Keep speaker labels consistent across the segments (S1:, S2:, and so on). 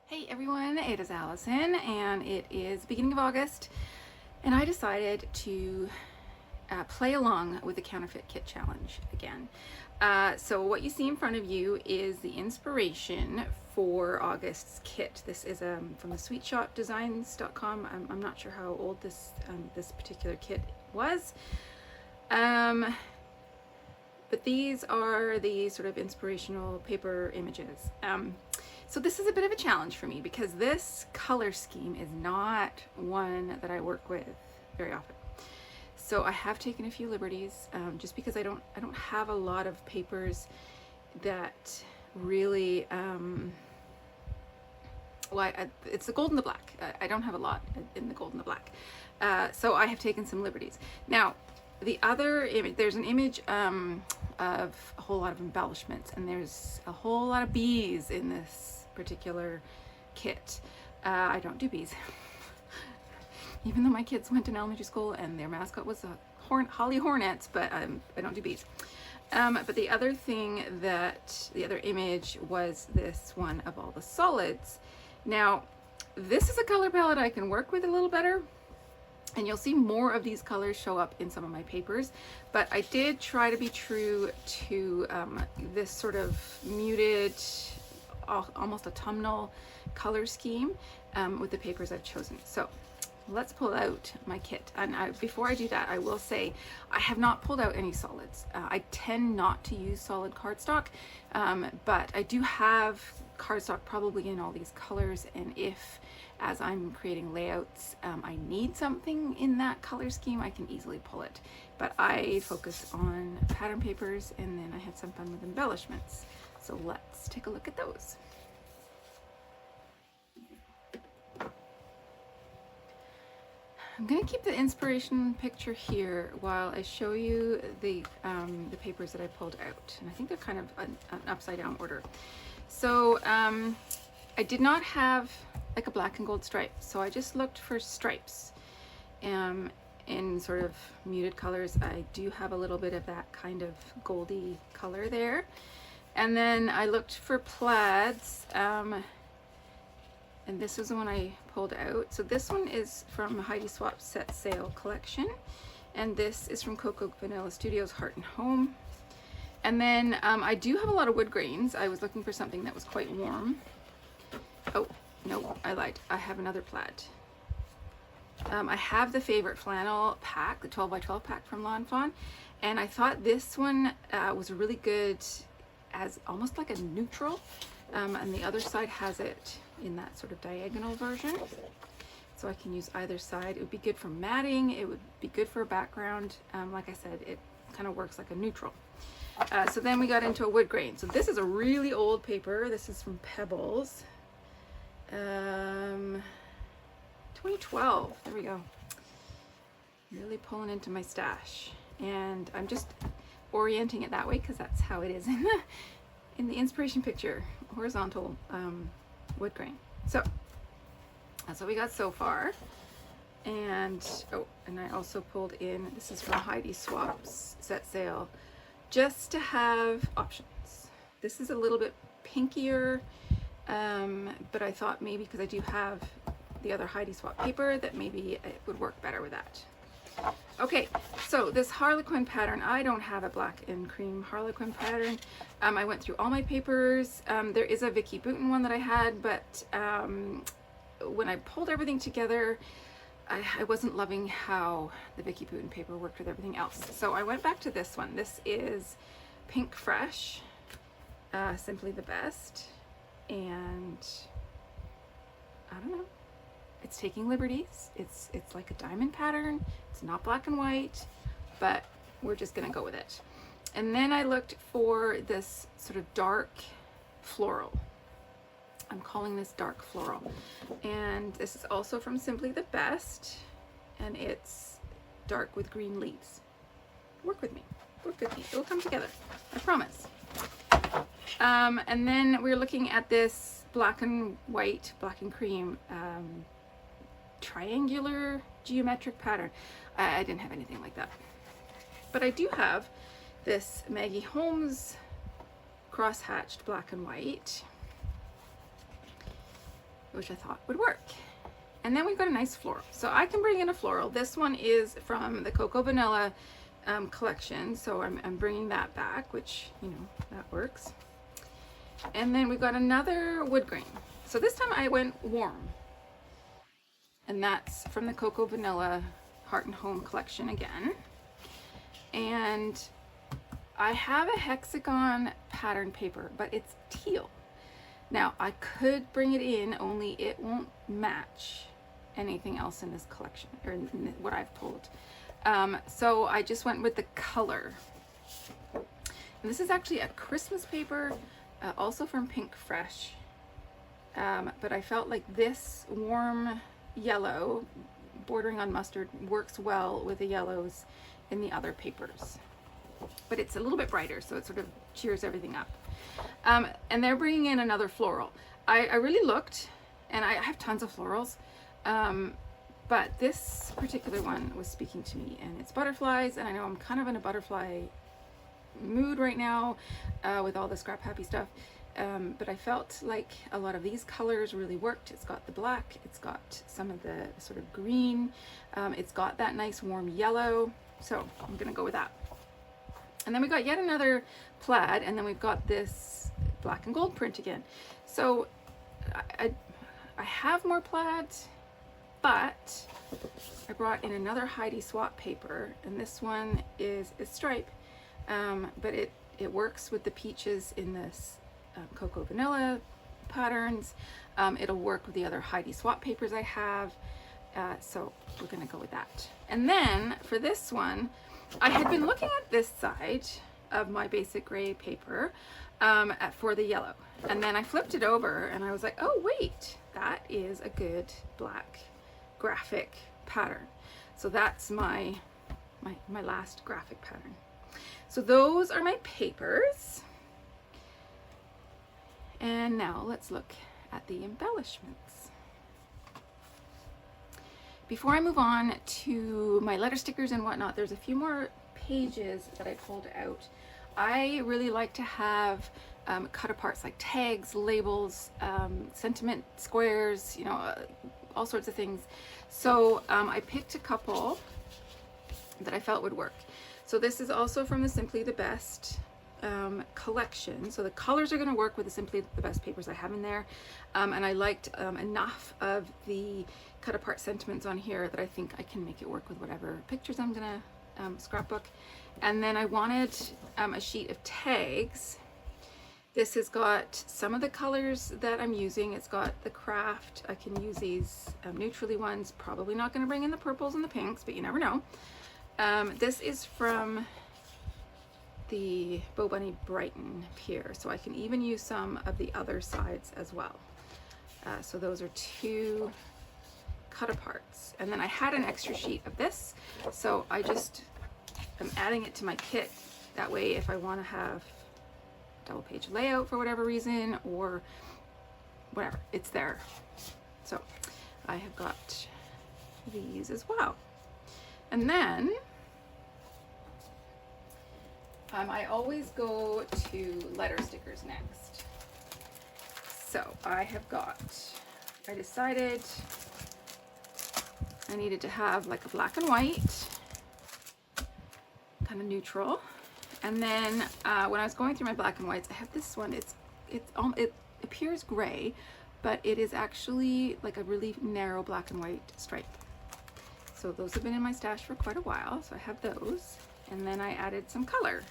S1: Hey everyone, it is Allison and it is beginning of August and I decided to play along with the Counterfeit Kit challenge again. So what you see in front of you is the inspiration for August's kit. This is from the sweetshopdesigns.com. I'm not sure how old this particular kit was. But these are the sort of inspirational paper images. So this is a bit of a challenge for me because this color scheme is not one that I work with very often. So I have taken a few liberties just because I don't have a lot of papers that really, it's the gold and the black. I don't have a lot in the gold and the black. So I have taken some liberties. Now, the other image, there's an image of a whole lot of embellishments, and there's a whole lot of bees in this particular kit. I don't do bees. Even though my kids went to elementary school and their mascot was a holly hornets, but I don't do bees. But the other image was this one of all the solids. Now, this is a color palette I can work with a little better, and you'll see more of these colors show up in some of my papers, but I did try to be true to this sort of muted, almost autumnal color scheme with the papers I've chosen. So let's pull out my kit. And before I do that, I will say I have not pulled out any solids. I tend not to use solid cardstock, but I do have cardstock probably in all these colors, and if as I'm creating layouts I need something in that color scheme, I can easily pull it. But I focus on pattern papers, and then I have some fun with embellishments. So let's take a look at those. I'm going to keep the inspiration picture here while I show you the papers that I pulled out. And I think they're kind of an upside down order. So I did not have like a black and gold stripe, so I just looked for stripes in sort of muted colors. I do have a little bit of that kind of goldy color there. And then I looked for plaids, and this is the one I pulled out. So this one is from Heidi Swap's Set Sail collection, and this is from Coco Vanilla Studios Heart and Home. And then I do have a lot of wood grains. I was looking for something that was quite warm. Oh, no, I lied. I have another plaid. I have the favorite flannel pack, the 12 by 12 pack from Lawn Fawn, and I thought this one was really good as almost like a neutral, and the other side has it in that sort of diagonal version, so I can use either side. It would be good for matting, it would be good for a background. Like I said, it kind of works like a neutral. So then we got into a wood grain. So this is a really old paper. This is from Pebbles, 2012. There we go. Really pulling into my stash, and I'm just orienting it that way because that's how it is in the inspiration picture, horizontal wood grain. So that's what we got so far. And and I also pulled in, this is from Heidi Swap's Set Sail, just to have options. This is a little bit pinkier, but I thought maybe because I do have the other Heidi Swap paper that maybe it would work better with that. Okay, so this Harlequin pattern, I don't have a black and cream Harlequin pattern. I went through all my papers. There is a Vicky Bouton one that I had, but when I pulled everything together, I wasn't loving how the Vicky Bouton paper worked with everything else. So I went back to this one. This is Pink Fresh, Simply the Best, and I don't know. It's taking liberties. It's like a diamond pattern. It's not black and white, but we're just gonna go with it. And then I looked for this sort of dark floral. I'm calling this dark floral. And this is also from Simply the Best, and it's dark with green leaves. Work with me, work with me. It will come together, I promise. And then we're looking at this black and white, black and cream, triangular geometric pattern. I didn't have anything like that, but I do have this Maggie Holmes cross-hatched black and white, which I thought would work. And then we've got a nice floral. So I can bring in a floral. This one is from the Cocoa Vanilla collection. So I'm bringing that back, which, you know, that works. And then we've got another wood grain. So this time I went warm. And that's from the Cocoa Vanilla Heart and Home collection again. And I have a hexagon pattern paper, but it's teal. Now I could bring it in, only it won't match anything else in this collection, or in what I've pulled. So I just went with the color. And this is actually a Christmas paper, also from Pink Fresh. But I felt like this warm yellow, bordering on mustard, works well with the yellows in the other papers. But it's a little bit brighter, so it sort of cheers everything up. And they're bringing in another floral. I really looked, and I have tons of florals, but this particular one was speaking to me, and it's butterflies, and I know I'm kind of in a butterfly mood right now with all the scrap happy stuff, but I felt like a lot of these colors really worked. It's got the black, it's got some of the sort of green, it's got that nice warm yellow, so I'm gonna go with that. And then we got yet another plaid, and then we've got this black and gold print again. So I have more plaid, but I brought in another Heidi Swap paper, and this one is a stripe, but it works with the peaches in this Cocoa Vanilla patterns. It'll work with the other Heidi Swap papers I have, so we're gonna go with that. And then for this one, I had been looking at this side of my basic gray paper for the yellow, and then I flipped it over and I was like, oh wait, that is a good black graphic pattern. So that's my last graphic pattern. So those are my papers. And now let's look at the embellishments. Before I move on to my letter stickers and whatnot, there's a few more pages that I pulled out. I really like to have cut aparts like tags, labels, sentiment squares, you know, all sorts of things. So I picked a couple that I felt would work. So this is also from the Simply the Best collection. So the colors are going to work with the Simply the Best papers I have in there. And I liked enough of the cut apart sentiments on here that I think I can make it work with whatever pictures I'm going to scrapbook. And then I wanted a sheet of tags. This has got some of the colors that I'm using. It's got the craft. I can use these neutrally ones. Probably not going to bring in the purples and the pinks, but you never know. This is from the Bo Bunny Brighton here, so I can even use some of the other sides as well. So those are two cut aparts. And then I had an extra sheet of this, so I just am adding it to my kit. That way, if I want to have double page layout for whatever reason, or whatever, it's there. So I have got these as well. And then I always go to letter stickers next. So I decided I needed to have like a black and white, kind of neutral. And then when I was going through my black and whites, I have this one. It appears gray, but it is actually like a really narrow black and white stripe. So those have been in my stash for quite a while. So I have those. And then I added some color.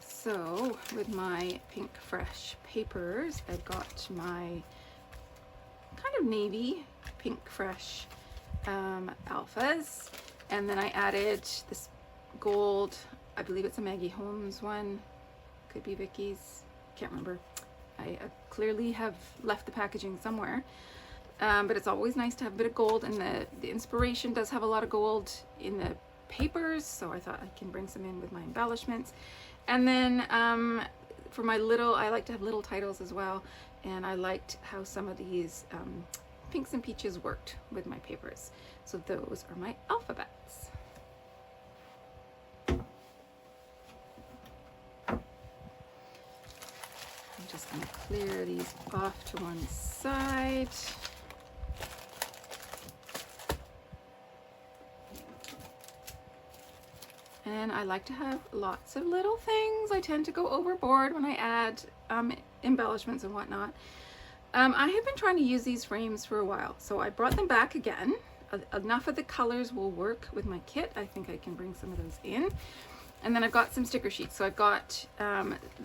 S1: So with my Pink Fresh papers, I've got my kind of navy Pink Fresh alphas. And then I added this gold, I believe it's a Maggie Holmes one, could be Vicky's, can't remember. I clearly have left the packaging somewhere, but it's always nice to have a bit of gold, and the inspiration does have a lot of gold in the papers, so I thought I can bring some in with my embellishments. And then for my little, I like to have little titles as well, and I liked how some of these pinks and peaches worked with my papers. So those are my alphabets. I'm just going to clear these off to one side. And I like to have lots of little things. I tend to go overboard when I add embellishments and whatnot. I have been trying to use these frames for a while, so I brought them back again. Enough of the colors will work with my kit. I think I can bring some of those in. And then I've got some sticker sheets. So I've got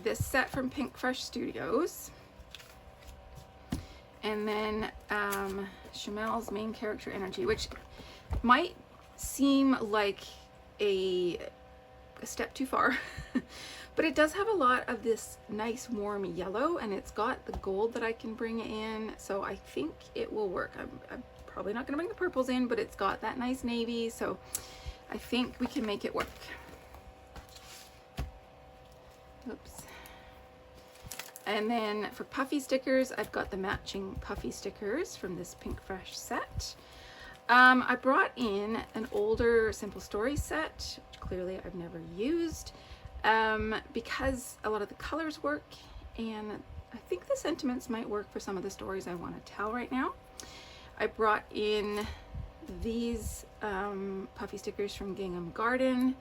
S1: this set from Pink Fresh Studios. And then Chamel's Main Character Energy, which might seem like a step too far, but it does have a lot of this nice warm yellow, and it's got the gold that I can bring in, so I think it will work. I'm probably not going to bring the purples in, but it's got that nice navy, so I think we can make it work. Oops. And then for puffy stickers, I've got the matching puffy stickers from this Pink Fresh set. I brought in an older Simple Stories set, which clearly I've never used, because a lot of the colors work, and I think the sentiments might work for some of the stories I want to tell right now. I brought in these puffy stickers from Gingham Garden.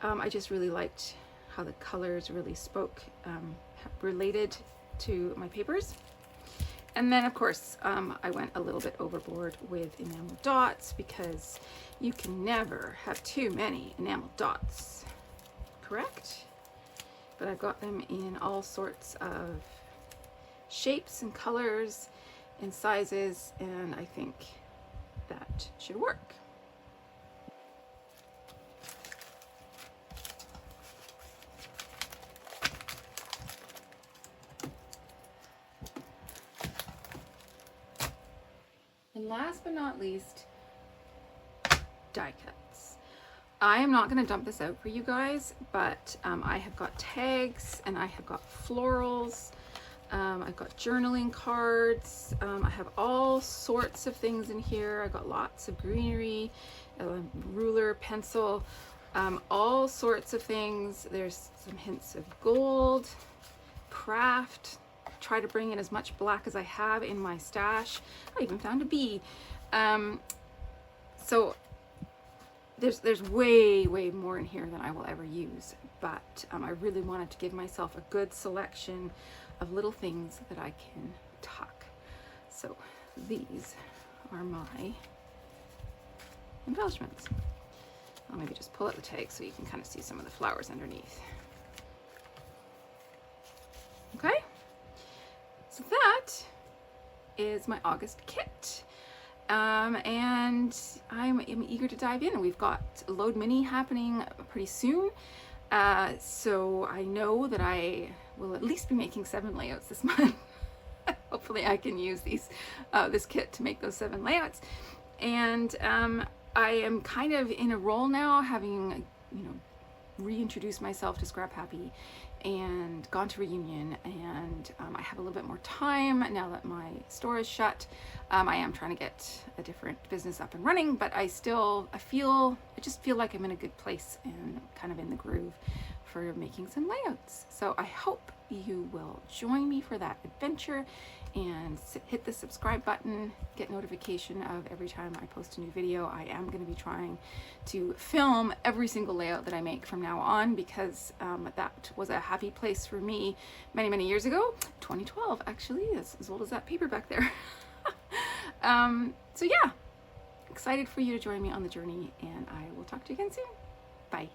S1: I just really liked how the colors really spoke, related to my papers. And then, of course, I went a little bit overboard with enamel dots, because you can never have too many enamel dots, correct? But I've got them in all sorts of shapes and colors and sizes, and I think that should work. And last but not least, die cuts. I am not going to dump this out for you guys, but I have got tags, and I have got florals, I've got journaling cards, I have all sorts of things in here. I've got lots of greenery, ruler, pencil, all sorts of things. There's some hints of gold, craft. Try to bring in as much black as I have in my stash. I even found a bee. So there's way more in here than I will ever use, but I really wanted to give myself a good selection of little things that I can tuck. So these are my embellishments. I'll maybe just pull out the tag so you can kind of see some of the flowers underneath. Okay, so that is my August kit. And I'm eager to dive in. We've got Load Mini happening pretty soon. So I know that I will at least be making 7 layouts this month. Hopefully I can use this kit to make those 7 layouts. And I am kind of in a role now, having, reintroduced myself to Scrap Happy and gone to Reunion, and I have a little bit more time now that my store is shut. I am trying to get a different business up and running, but I just feel like I'm in a good place and kind of in the groove for making some layouts. So I hope you will join me for that adventure and hit the subscribe button, get notification of every time I post a new video. I am going to be trying to film every single layout that I make from now on, because that was a happy place for me many years ago. 2012 actually, as old as that paper back there. So yeah, excited for you to join me on the journey, and I will talk to you again soon. Bye.